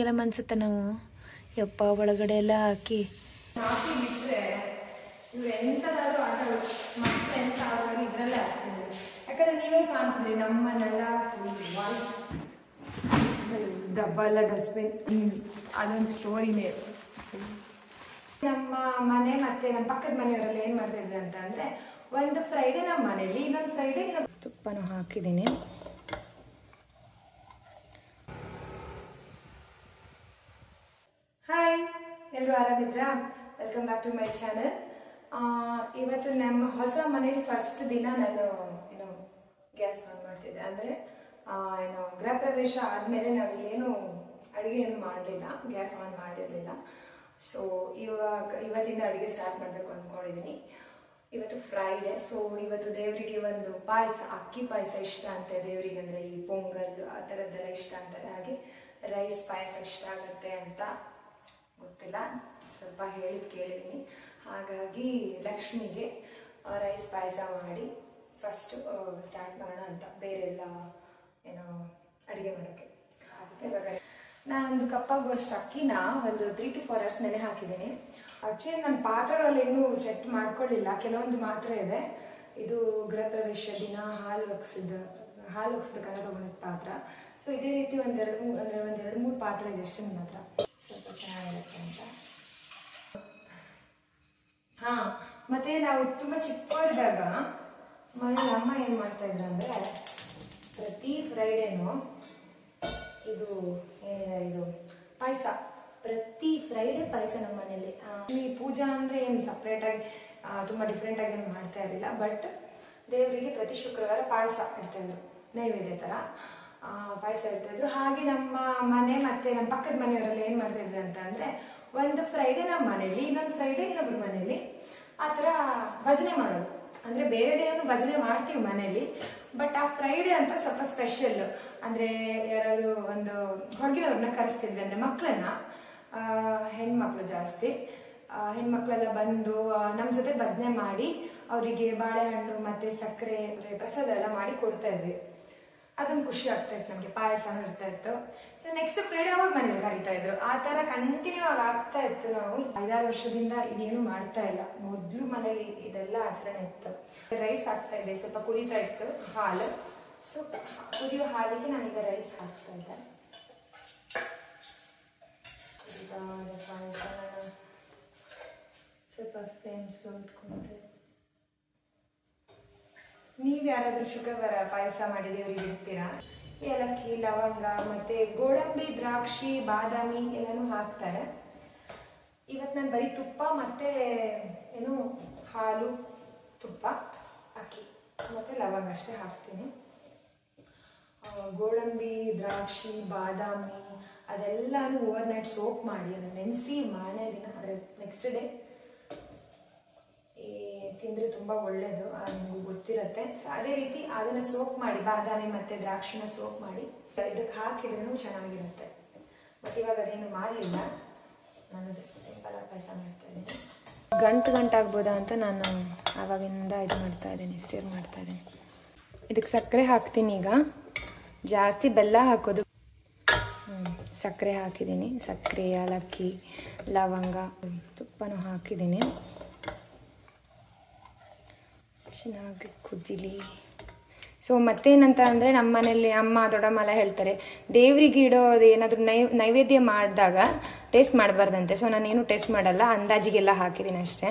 ಎಲ್ಲ ಮನ್ಸುತ್ತೆ ನಾವು ಯಪ್ಪ ಒಳಗಡೆ ಎಲ್ಲ ಹಾಕಿ ಬಿಟ್ಟರೆ ಇವ್ರು ಎಂಥದಾದ್ರೂ ಆಟಗಳು ಮತ್ತೆ ಎಂಥ ಆಡುವಾಗ ಇದರಲ್ಲೇ ಆಗ್ತಿದ್ರು. ಯಾಕಂದರೆ ನೀವೇ ಕಾಣ್ತಿದ್ರಿ ನಮ್ಮನ್ನೆಲ್ಲ ಡಬ್ಬ ಎಲ್ಲ ಡಸ್ಟ್ಬಿನ್ ಅದೊಂದು ಸ್ಟೋರಿನೇ. ನಮ್ಮ ಮನೆ ಮತ್ತೆ ನಮ್ಮ ಪಕ್ಕದ ಮನೆಯವರೆಲ್ಲ ಏನು ಮಾಡ್ತಿದ್ರು ಅಂತ ಅಂದರೆ, ಒಂದು ಫ್ರೈಡೇ ನಮ್ಮ ಮನೇಲಿ, ಇನ್ನೊಂದು ಫ್ರೈಡೇ ತುಪ್ಪನೂ ಹಾಕಿದ್ದೀನಿ. ಹಾಯ್, ಎಲ್ಲರೂ ಆರಾಮಿದ್ರಾ? Welcome back to my channel. ಇವತ್ತು ನಮ್ಮ ಹೊಸ ಮನೇಲಿ ಫಸ್ಟ್ ದಿನ ನಾನು ಗ್ಯಾಸ್ ಆನ್ ಮಾಡ್ತಿದ್ದೆ. ಅಂದರೆ ಗೃಹ ಪ್ರವೇಶ ಆದಮೇಲೆ ನಾವಿಲ್ಲೇನು ಅಡುಗೆ ಏನು ಮಾಡಲಿಲ್ಲ, ಗ್ಯಾಸ್ ಆನ್ ಮಾಡಿರಲಿಲ್ಲ. ಸೊ ಇವತ್ತಿಂದ ಅಡುಗೆ ಸ್ಟಾರ್ಟ್ ಮಾಡಬೇಕು ಅಂದ್ಕೊಂಡಿದ್ದೀನಿ. ಇವತ್ತು ಫ್ರೈಡೇ, ಸೊ ಇವತ್ತು ದೇವರಿಗೆ ಒಂದು ಪಾಯಸ, ಅಕ್ಕಿ ಪಾಯಸ ಇಷ್ಟ ಅಂತೆ ದೇವರಿಗೆ. ಅಂದರೆ ಈ ಪೊಂಗಲ್ ಆ ಥರದ್ದೆಲ್ಲ ಇಷ್ಟ ಅಂತಾರೆ. ಹಾಗೆ ರೈಸ್ ಪಾಯಸ ಇಷ್ಟ ಆಗುತ್ತೆ ಅಂತ ಗೊತ್ತಿಲ್ಲ, ಸ್ವಲ್ಪ ಹೇಳಿದ್ದು ಕೇಳಿದ್ದೀನಿ. ಹಾಗಾಗಿ ಲಕ್ಷ್ಮಿಗೆ ರೈಸ್ ಪಾಯಸ ಮಾಡಿ ಫಸ್ಟ್ ಸ್ಟಾರ್ಟ್ ಮಾಡೋಣ ಅಂತ, ಬೇರೆ ಎಲ್ಲ ಏನೋ ಅಡುಗೆ ಮಾಡೋಕ್ಕೆ. ಅದಕ್ಕೆ ಇವಾಗ ನಾನೊಂದು ಕಪ್ಪಾಗುವಷ್ಟು ಅಕ್ಕಿನ ಒಂದು 3 to 4 hours ನೆನೆ ಹಾಕಿದ್ದೀನಿ. ಆ್ಯಕ್ಚುಲಿ ನನ್ನ ಪಾತ್ರೆಗಳಲ್ಲಿ ಇನ್ನೂ ಸೆಟ್ ಮಾಡ್ಕೊಳ್ಳಿಲ್ಲ, ಕೆಲವೊಂದು ಮಾತ್ರ ಇದೆ. ಇದು ಗೃಹ ಪ್ರವೇಶ ದಿನ ಹಾಲು ಒಗ್ಸ್ಬೇಕಂತ ತೊಗೊಂಡಿದ್ದ ಪಾತ್ರ. ಸೊ ಇದೇ ರೀತಿ ಒಂದೆರಡು ಮೂರು ಪಾತ್ರೆ ಇದೆ ಅಷ್ಟೇ ನನ್ನ ಹತ್ರ, ಸ್ವಲ್ಪ ಚೆನ್ನಾಗಿರುತ್ತೆ ಅಂತ. ಹಾಂ, ಮತ್ತು ನಾವು ತುಂಬ ಚಿಕ್ಕವರಿದ್ದಾಗ ಮನೇಲಿ ಅಮ್ಮ ಏನು ಮಾಡ್ತಾಯಿದ್ರು ಅಂದರೆ, ಪ್ರತಿ ಫ್ರೈಡೇನು ಇದು ಏನಿದೆ ಇದು ಪಾಯಸ, ಪ್ರತಿ ಫ್ರೈಡೇ ಪಾಯಸ ನಮ್ಮ ಮನೇಲಿ. ಈ ಪೂಜಾ ಅಂದರೆ ಏನು ಸಪ್ರೇಟಾಗಿ ತುಂಬ ಡಿಫ್ರೆಂಟಾಗಿ ಏನು ಮಾಡ್ತಾ ಇರಲಿಲ್ಲ. ಬಟ್ ದೇವರಿಗೆ ಪ್ರತಿ ಶುಕ್ರವಾರ ಪಾಯಸ ಇರ್ತಾಯಿದ್ರು, ನೈವೇದ್ಯ ಥರ ಪಾಯಸ ಇರ್ತಾಯಿದ್ರು. ಹಾಗೆ ನಮ್ಮ ಮನೆ ಮತ್ತು ನಮ್ಮ ಪಕ್ಕದ ಮನೆಯವರೆಲ್ಲ ಏನು ಮಾಡ್ತಾಯಿದ್ರು ಅಂತ ಅಂದರೆ, ಒಂದು ಫ್ರೈಡೇ ನಮ್ಮ ಮನೇಲಿ, ಇನ್ನೊಂದು ಫ್ರೈಡೇ ಇನ್ನೊಬ್ರ ಮನೇಲಿ ಆ ಥರ ಭಜನೆ ಮಾಡೋದು. ಅಂದರೆ ಬೇರೆ ದಿನ ಭಜನೆ ಮಾಡ್ತೀವಿ ಮನೇಲಿ, ಬಟ್ ಆ ಫ್ರೈಡೇ ಅಂತ ಸ್ವಲ್ಪ ಸ್ಪೆಷಲ್. ಅಂದರೆ ಯಾರಾದ್ರು ಒಂದು ಹೊರಗಿನವ್ರನ್ನ ಕರೆಸ್ತಿದ್ವಿ, ಅಂದರೆ ಮಕ್ಕಳನ್ನ, ಹೆಣ್ಮಕ್ಳು ಜಾಸ್ತಿ ಹೆಣ್ಮಕ್ಳೆಲ್ಲ ಬಂದು ನಮ್ಮ ಜೊತೆ ಭಜನೆ ಮಾಡಿ ಅವರಿಗೆ ಬಾಳೆಹಣ್ಣು ಮತ್ತು ಸಕ್ಕರೆ ಪ್ರಸಾದ ಎಲ್ಲ ಮಾಡಿ ಕೊಡ್ತಾ ಇದ್ವಿ. ಅದೊಂದು ಖುಷಿ ಆಗ್ತಾ ಇತ್ತು ನಮಗೆ, ಪಾಯಸನೂ ಇರ್ತಾ ಇತ್ತು. ಸೊ ನೆಕ್ಸ್ಟ್ ಫ್ರೈಡೇ ಅವ್ರ ಮನೇಲಿ ಕರೀತಾ ಇದ್ರು. ಆ ಥರ ಕಂಟಿನ್ಯೂ ಆಗಿ ಆಗ್ತಾ ಇತ್ತು. ನಾವು 5-6 ವರ್ಷದಿಂದ ಇದೇನು ಮಾಡ್ತಾ ಇಲ್ಲ. ಮೊದಲು ಮನೇಲಿ ಇದೆಲ್ಲ ಆಚರಣೆ ಇತ್ತು. ರೈಸ್ ಹಾಕ್ತಾ ಇದ್ದೆ, ಸ್ವಲ್ಪ ಕುದೀತಾ ಇತ್ತು ಹಾಲು. ಸೊ ಕುದಿಯೋ ಹಾಲಿಗೆ ನಾನೀಗ ರೈಸ್ ಹಾಕ್ತಾ ಇದ್ದೆ. ಪಾಯಸ ಸ್ವಲ್ಪ ಫ್ಲೇಮ್ ಸ್ಲೋ ಇಟ್ಕೊಂಡೆ. ನೀವು ಯಾರಾದರೂ ಶುಕ್ರವಾರ ಪಾಯಸ ಮಾಡಿ ದೇವರಿಗೆ ಇಡ್ತೀರಾ? ಏಲಕ್ಕಿ, ಲವಂಗ ಮತ್ತು ಗೋಡಂಬಿ, ದ್ರಾಕ್ಷಿ, ಬಾದಾಮಿ ಎಲ್ಲನೂ ಹಾಕ್ತಾರೆ. ಇವತ್ತು ನಾನು ಬರೀ ತುಪ್ಪ ಮತ್ತು ಏನು ಹಾಲು, ತುಪ್ಪ, ಅಕ್ಕಿ ಮತ್ತು ಲವಂಗ ಅಷ್ಟೇ ಹಾಕ್ತೀನಿ. ಗೋಡಂಬಿ, ದ್ರಾಕ್ಷಿ, ಬಾದಾಮಿ ಅದೆಲ್ಲನೂ ಓವರ್ನೈಟ್ ಸೋಪ್ ಮಾಡಿ ಅದನ್ನು ನೆನೆಸಿ ಮಾರನೇ ದಿನ, ಅಂದರೆ ನೆಕ್ಸ್ಟ್ ಡೇ ತಿಂದರೆ ತುಂಬ ಒಳ್ಳೆಯದು, ನಿಮಗೂ ಗೊತ್ತಿರುತ್ತೆ. ಸೊ ಅದೇ ರೀತಿ ಅದನ್ನು ಸೋಪ್ ಮಾಡಿ, ಬಾದಾಮಿ ಮತ್ತು ದ್ರಾಕ್ಷಿನ ಸೋಪ್ ಮಾಡಿ ಇದಕ್ಕೆ ಹಾಕಿದ್ರೂ ಚೆನ್ನಾಗಿರುತ್ತೆ. ಮತ್ತು ಇವಾಗ ಅದೇನು ಮಾಡಲಿಲ್ಲ, ನಾನು ಜಸ್ಟ್ ಸಿಂಪಲಾಗಿ ಪಾಯಸ ಮಾಡ್ತಾಯಿದ್ದೀನಿ. ಗಂಟಾಗ್ಬೋದಾ ಅಂತ ನಾನು ಆವಾಗಿಂದ ಇದು ಮಾಡ್ತಾಯಿದ್ದೀನಿ, ಸ್ಟಿರ್ ಮಾಡ್ತಾಯಿದ್ದೀನಿ. ಇದಕ್ಕೆ ಸಕ್ಕರೆ ಹಾಕ್ತೀನಿ. ಈಗ ಜಾಸ್ತಿ ಬೆಲ್ಲ ಹಾಕೋದು. ಸಕ್ಕರೆ ಹಾಕಿದ್ದೀನಿ, ಸಕ್ಕರೆ, ಏಲಕ್ಕಿ, ಲವಂಗ, ತುಪ್ಪನೂ ಹಾಕಿದ್ದೀನಿ. ಚೆನ್ನಾಗಿ ಕುದಿಲಿ. ಸೊ ಮತ್ತೇನಂತ ಅಂದರೆ, ನಮ್ಮ ಮನೇಲಿ ಅಮ್ಮ ದೊಡ್ಡಮ್ಮ ಎಲ್ಲ ಹೇಳ್ತಾರೆ, ದೇವರಿಗೆ ಇಡೋದು ಏನಾದರೂ ನೈವೇದ್ಯ ಮಾಡಿದಾಗ ಟೇಸ್ಟ್ ಮಾಡಬಾರ್ದಂತೆ. ಸೊ ನಾನೇನು ಟೇಸ್ಟ್ ಮಾಡಲ್ಲ, ಅಂದಾಜಿಗೆಲ್ಲ ಹಾಕಿದ್ದೀನಿ ಅಷ್ಟೇ.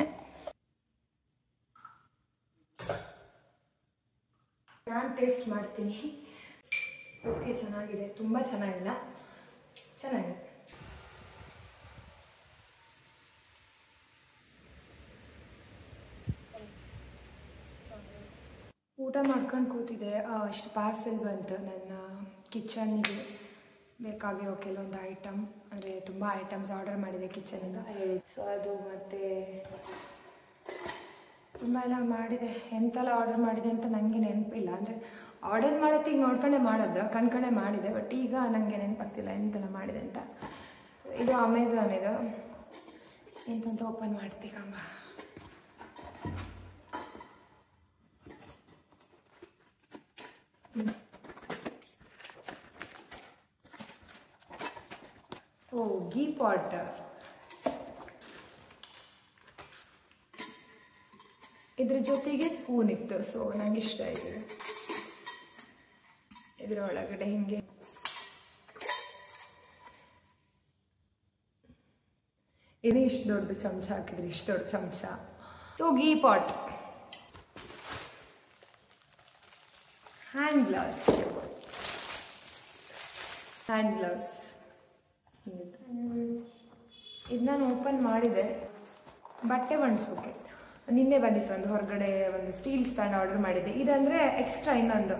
ನಾನು ಟೇಸ್ಟ್ ಮಾಡ್ತೀನಿ. ಓಕೆ, ಚೆನ್ನಾಗಿದೆ, ತುಂಬ ಚೆನ್ನಾಗಿಲ್ಲ, ಚೆನ್ನಾಗಿದೆ. ಊಟ ಮಾಡ್ಕೊಂಡು ಕೂತಿದ್ದೆ, ಇಷ್ಟು ಪಾರ್ಸೆಲ್ ಬಂತು ನನ್ನ ಕಿಚನ್ನಿಗೆ ಬೇಕಾಗಿರೋ ಕೆಲವೊಂದು ಐಟಮ್. ಅಂದರೆ ತುಂಬ ಐಟಮ್ಸ್ ಆರ್ಡರ್ ಮಾಡಿದೆ ಕಿಚನಿಂದ. ಸೊ ಅದು ಮತ್ತು ತುಂಬ ಎಲ್ಲ ಮಾಡಿದೆ. ಎಂತೆಲ್ಲ ಆರ್ಡರ್ ಮಾಡಿದೆ ಅಂತ ನನಗೆ ನೆನಪಿಲ್ಲ. ಅಂದರೆ ಆರ್ಡರ್ ಮಾಡೋತ್ತಿಗೆ ನೋಡ್ಕೊಂಡೆ ಮಾಡೋದು, ಕಣ್ಕೊಂಡೆ ಮಾಡಿದೆ. ಬಟ್ ಈಗ ನನಗೆ ನೆನಪಾಗ್ತಿಲ್ಲ ಎಂತೆಲ್ಲ ಮಾಡಿದೆ ಅಂತ. ಇದು ಅಮೆಝಾನ್, ಇದು ಎಂತಂತ ಓಪನ್ ಮಾಡ್ತೀಗಮ್ಮ. ಓ ಗೀ ಪಾಟ್. ಇದ್ರ ಜೊತೆಗೆ ಸ್ಪೂನ್ ಇತ್ತು, ಸೊ ನಂಗೆ ಇಷ್ಟ ಆಯ್ತು. ಇದ್ರ ಒಳಗಡೆ ಹಿಂಗೆ ಇದೇ ಇಷ್ಟು ದೊಡ್ಡ ಚಮಚ ಹಾಕಿದ್ರಿ, ಇಷ್ಟು ದೊಡ್ಡ ಚಮಚ. So ghee pot, hand gloves, ಇದು ನಾನು ಓಪನ್ ಮಾಡಿದೆ. ಬಟ್ಟೆ ಒಣಸ್ಬೇಕೆ, ನಿನ್ನೆ ಬಂದಿತ್ತು ಒಂದು ಹೊರಗಡೆ ಒಂದು ಸ್ಟೀಲ್ ಸ್ಟ್ಯಾಂಡ್ ಆರ್ಡರ್ ಮಾಡಿದ್ದೆ. ಇದಂದರೆ ಎಕ್ಸ್ಟ್ರಾ ಇನ್ನೊಂದು.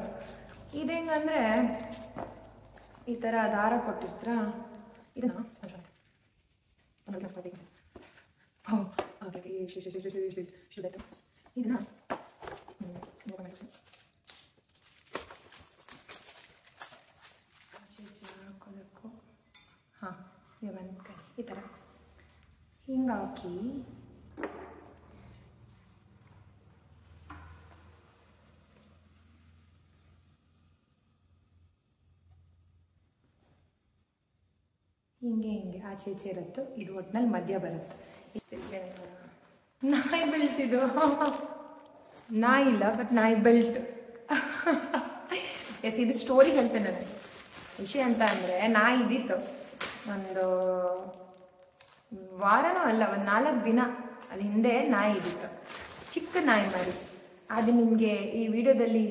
ಇದು ಹೆಂಗಂದರೆ ಈ ಥರ ದಾರ ಕೊಟ್ಟಿರ್ತೀರ, ಇದನ್ನ ಹಾಕೋದಕ್ಕೂ ಹಾಂ ಈ ಥರ ಹಿಂಗೆ ಹಾಕಿ ಹಿಂಗೆ ಆಚೆ ಈಚೆ ಇರುತ್ತೆ. ಇದು ಒಟ್ಟಿನಲ್ಲಿ ಮಧ್ಯ ಬರುತ್ತೆ. ನಾಯಿ ಬೆಲ್ಟ್ ಇದು. ನಾಯಿ ಇಲ್ಲ, ಬಟ್ ನಾಯಿ ಬೆಲ್ಟ್. ಎಸ್, ಇದು ಸ್ಟೋರಿ ಹೇಳ್ತೇನೆ ನನಗೆ. ವಿಷಯ ಅಂತ ಅಂದರೆ ನಾಯಿ ಇದ್ದಿತ್ತು ಒಂದು ವಾರನೂ ಅಲ್ಲ, ಒಂದು 4 ದಿನ ಅದು ಹಿಂದೆ ನಾಯಿ ಇದ್ದಿತ್ತು, ಚಿಕ್ಕ ನಾಯಿ ಮರಿ. ಅದು ನಿಮಗೆ ಈ ವಿಡಿಯೋದಲ್ಲಿ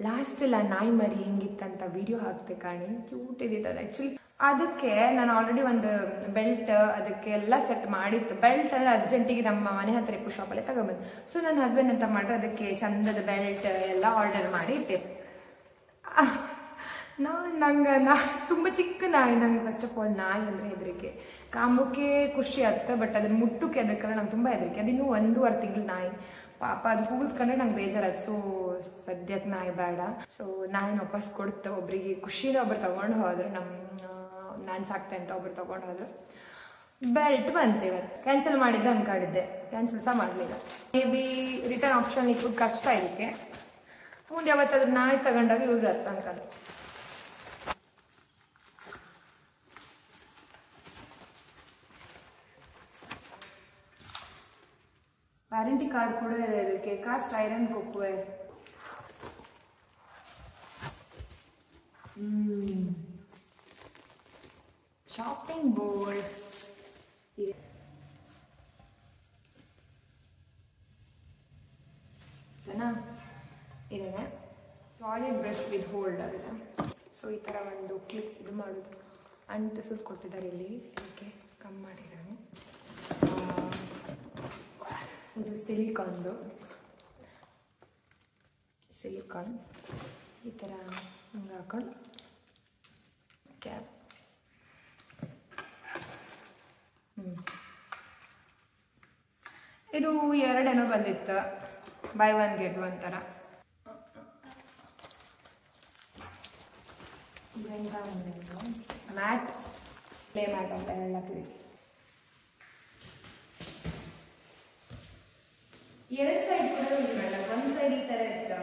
ಲಾಸ್ಟಲ್ಲಿ ಆ ನಾಯಿ ಮರಿ ಹೆಂಗಿತ್ತಂತ ವಿಡಿಯೋ ಹಾಕ್ತೆ ಕಾಣಿ, ಕ್ಯೂಟ್ ಇದ್ದಿತ್ತು ಅದು. ಆ್ಯಕ್ಚುಲಿ ಅದಕ್ಕೆ ನಾನು ಆಲ್ರೆಡಿ ಒಂದು ಬೆಲ್ಟ್ ಅದಕ್ಕೆ ಎಲ್ಲ ಸೆಟ್ ಮಾಡಿತ್ತು. ಬೆಲ್ಟ್ ಅಂದರೆ ಅರ್ಜೆಂಟಿಗೆ ನಮ್ಮ ಮನೆ ಹತ್ರ ಇಪ್ಪು ಶಾಪಲ್ಲೇ ತಗೊಬಂದು. ಸೊ ನನ್ನ ಹಸ್ಬೆಂಡ್ ಅಂತ ಮಾಡ್ರೆ ಅದಕ್ಕೆ ಚಂದದ ಬೆಲ್ಟ್ ಎಲ್ಲ ಆರ್ಡರ್ ಮಾಡಿ ಇಟ್ಟೆ. ನಂಗೆ ತುಂಬ ಚಿಕ್ಕ ನಾಯಿ. ನಂಗೆ ಫಸ್ಟ್ ಆಫ್ ಆಲ್ ನಾಯಿ ಅಂದರೆ ಹೆದರಿಕೆ. ಕಾಂಬೋಕ್ಕೆ ಖುಷಿ ಆಗ್ತದೆ, ಬಟ್ ಅದನ್ನು ಮುಟ್ಟಕ್ಕೆ ಅದಕ್ಕೆ ನಂಗೆ ತುಂಬ ಹೆದರಿಕೆ. ಅದಿನ್ನೂ 1.5 ತಿಂಗಳು ನಾಯಿ. ಪಾಪ ಅದು ಕೂತ್ಕೊಂಡ್ರೆ ನಂಗೆ ಬೇಜಾರಾಯ್ತು. ಸೊ ಸದ್ಯಕ್ಕೆ ನಾಯಿ ಬೇಡ. ಸೊ ನಾಯಿನ ವಾಪಸ್ ಕೊಡ್ತೆ ಒಬ್ರಿಗೆ. ಖುಷಿನ ಒಬ್ರು ತೊಗೊಂಡು ಹೋದ್ರು, ನಾನು ಸಾಕ್ತೆ ಅಂತ ಒಬ್ರು ತೊಗೊಂಡು ಹೋದ್ರು. ಬೆಲ್ಟ್ ಬಂತು. ಇವತ್ತು ಕ್ಯಾನ್ಸಲ್ ಮಾಡಿದ್ರೆ ಅನ್ಕೊಂಡಿದ್ದೆ, ಕ್ಯಾನ್ಸಲ್ ಸಹ ಮಾಡಲಿಲ್ಲ. ಮೇ ಬಿ ರಿಟರ್ನ್ ಆಪ್ಷನ್ ಇಟ್ಟು ಕಷ್ಟ ಇದಕ್ಕೆ. ಮುಂದೆ ಯಾವತ್ತಾದ್ರೂ ನಾಯಿ ತಗೊಂಡಾಗ ಯೂಸ್ ಆಗ್ತದೆ ಅನ್ಕೊಂಡು. ವಾರಂಟಿ ಕಾರ್ಡ್ ಕೂಡ ಇದೆ ಇದಕ್ಕೆ. Cost iron cookware. Chopping board ಇದೆ. ಇದನ್ನ ಸಾಲಿಡ್ ಬ್ರಷ್ ವಿತ್ ಹೋಲ್ಡರ್ ಇದೆ. ಸೊ ಈ ಥರ ಒಂದು ಕ್ಲಿಪ್ ಇದು ಮಾಡೋದು ಅಂಟಿಸೋದು ಕೊಟ್ಟಿದ್ದಾರೆ ಇಲ್ಲಿ. ಇದಕ್ಕೆ ಕಮ್ಮಿ ಮಾಡಿದ್ದಾರೆ. ಇದು ಸಿಲಿಕಾನ್ ಈ ಥರ ಹಿಂಗೆ ಹಾಕೊಂಡು ಕ್ಯಾಪ್. ಇದು 2 ಬಂದಿತ್ತು, ಬೈ 1 get 1 ಥರ. ಮ್ಯಾಟ್, ಪ್ಲೇ ಮ್ಯಾಟ್ ಅಂತ ಹೇಳಕ್ಕೆ 2 ಸೈಡ್ ಕೂಡ ಇಲ್ಲ. ಒಂದು ಸೈಡ್ ಈ ಥರ ಇತ್ತು,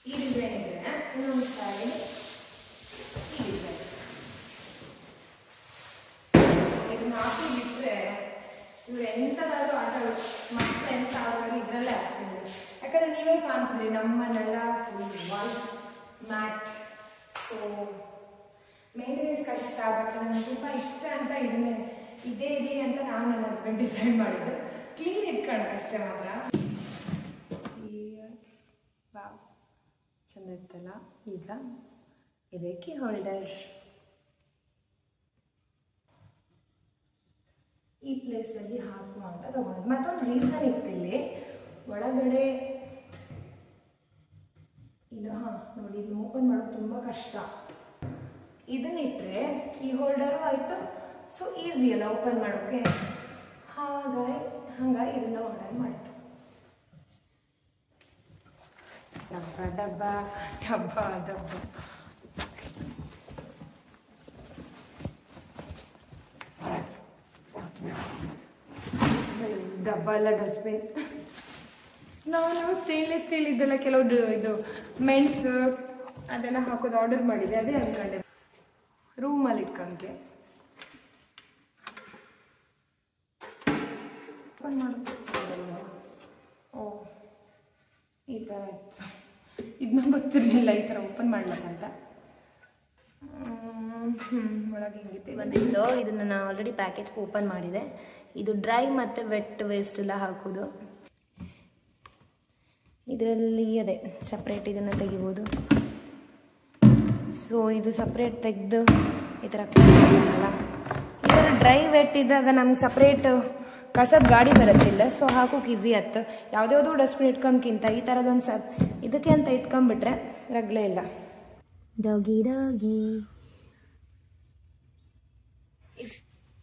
ಈ ಡಿಸೈನ್ ಇದೆ. ಇನ್ನೊಂದು ಸೈಡ್ ಈ ಡಿಸೈನ್. ಇದನ್ನ ಹಾಕಿ ಬಿಟ್ಟರೆ ಇವ್ರು ಎಂಥದಾದ್ರೂ ಆಟ ಮತ್ತೆ ಎಂಥ ಆದಾಗ ಇದರಲ್ಲೇ ಆಗ್ತಿದ್ರು. ಯಾಕಂದರೆ ನೀವೇ ಕಾಣ್ತಿದ್ರಿ ನಮ್ಮನ್ನೆಲ್ಲ full white mat. So maintenance ಕಷ್ಟ, ಬಟ್ ನನಗೆ ತುಂಬ ಇಷ್ಟ ಅಂತ ಇದೇ ಇರಲಿ ಅಂತ ನಾನು ನನ್ನ ಹಸ್ಬೆಂಡ್ ಡಿಸೈಡ್ ಮಾಡಿದ್ದು. ಕ್ಲೀನ್ ಇಟ್ಕೊಳ್ಳೋಕ್ಕಷ್ಟೇ ಮಾತ್ರ. ವಾವ್, ಚಂದ ಇತ್ತಲ್ಲ. ಈಗ ಇದಕ್ಕೆ ಹೋಲ್ಡರ್ ಈ ಪ್ಲೇಸಲ್ಲಿ ಹಾಕುವ ಅಂತ ತಗೊಂಡು. ಮತ್ತೊಂದು ರೀಸನ್ ಇತ್ತಿಲ್ಲಿ ಒಳಗಡೆ ಇದು. ಹಾಂ ನೋಡಿ, ಇದು ಓಪನ್ ಮಾಡೋದು ತುಂಬ ಕಷ್ಟ. ಇದನ್ನಿಟ್ಟರೆ ಕೀ ಹೋಲ್ಡರು ಆಯಿತು. ಸೊ ಈಸಿ ಅಲ್ಲ ಓಪನ್ ಮಾಡೋಕ್ಕೆ. ಹಾಗಾಗಿ ಇದನ್ನು ಆರ್ಡರ್ ಮಾಡಿತು. ಡಬ್ಬ ಡಬ್ಬ ಎಲ್ಲ ಡಸ್ಟ್ಬಿನ್. ನಾವು ಸ್ಟೇನ್ಲೆಸ್ ಸ್ಟೀಲ್ ಇದೆಲ್ಲ ಕೆಲವು ಇದು ಮೆಣಸು ಅದೆಲ್ಲ ಹಾಕೋದು ಆರ್ಡರ್ ಮಾಡಿದೆ, ಅದೇ ಅನ್ಕೊಂಡೆ ರೂಮಲ್ಲಿ ಇಟ್ಕೊಂಡೆ. ಓಪನ್ ಮಾಡ್ಬೋದು. ಓ ಈ ಥರ ಇತ್ತು, ಇದನ್ನ ಗೊತ್ತಿರಲಿಲ್ಲ ಈ ಥರ ಓಪನ್ ಮಾಡ್ಬೇಕಂತ. ಒಳಗೆ ಹಿಂಗಿದೆ ಬಂದಿದ್ದು. ಇದನ್ನು ನಾನು ಆಲ್ರೆಡಿ ಪ್ಯಾಕೇಜ್ ಓಪನ್ ಮಾಡಿದೆ. ಇದು ಡ್ರೈ ಮತ್ತು ವೆಟ್ ವೇಸ್ಟ್ ಎಲ್ಲ ಹಾಕೋದು. ಇದರಲ್ಲಿ ಅದೇ ಸಪ್ರೇಟ್ ಇದನ್ನು ತೆಗಿಬೋದು. ಸೊ ಇದು ಸಪ್ರೇಟ್ ತೆಗೆದು ಈ ಥರ ಅಲ್ಲ, ಇದರ ಡ್ರೈ ವೆಟ್ ಇದ್ದಾಗ ನಮ್ಗೆ ಸಪ್ರೇಟ್ ಕಸದ ಗಾಡಿ ಬರುತ್ತಿಲ್ಲ. ಸೊ ಹಾಕೋಕೆ ಈಸಿ ಆಯ್ತು. ಯಾವುದ್ಯಾವುದೋ ಡಸ್ಟ್ಬಿನ್ ಇಟ್ಕೊಂಡ್ಕಿಂತ ಈ ಥರದೊಂದು ಇದಕ್ಕೆ ಅಂತ ಇಟ್ಕೊಂಡ್ಬಿಟ್ರೆ ರಗ್ಲೇ ಇಲ್ಲ. ಡಾಗಿ ಡಾಗಿ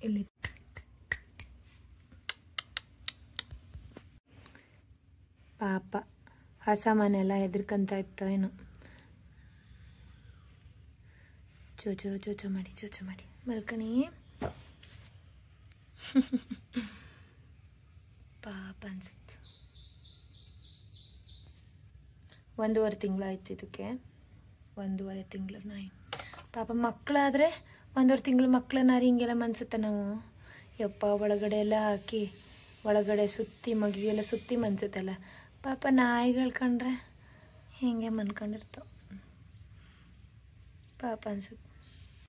ಇಲ್ಲಿ ಪಾಪ ಹೊಸ ಮನೆಯೆಲ್ಲ ಹೆದರ್ಕಂತ ಇತ್ತು ಏನೋ. ಚೋಚೋ ಚೋಚೋ ಮಾಡಿ ಮಲ್ಕಣಿ ಪಾಪ ಅನ್ಸುತ್ತೆ. 1.5 ತಿಂಗಳು ಆಯ್ತು ಇದಕ್ಕೆ. 1.5 ತಿಂಗಳು ನಾಯಿ. ಪಾಪ ಮಕ್ಕಳಾದರೆ 1.5 ತಿಂಗಳು ಮಕ್ಕಳನ್ನ ಹಿಂಗೆಲ್ಲ ಮನ್ಸುತ್ತೆ ನಾವು. ಯಪ್ಪ ಒಳಗಡೆ ಎಲ್ಲ ಹಾಕಿ ಒಳಗಡೆ ಸುತ್ತಿ ಮಗಿಗೆಲ್ಲ ಸುತ್ತಿ ಮನ್ಸುತ್ತಲ್ಲ. ಪಾಪ ನಾಯಿಗಳು ಕಂಡ್ರೆ ಹಿಂಗೆ ಮನ್ಕೊಂಡಿರ್ತಾವೆ. ಪಾಪ ಅನ್ಸುತ್ತೆ.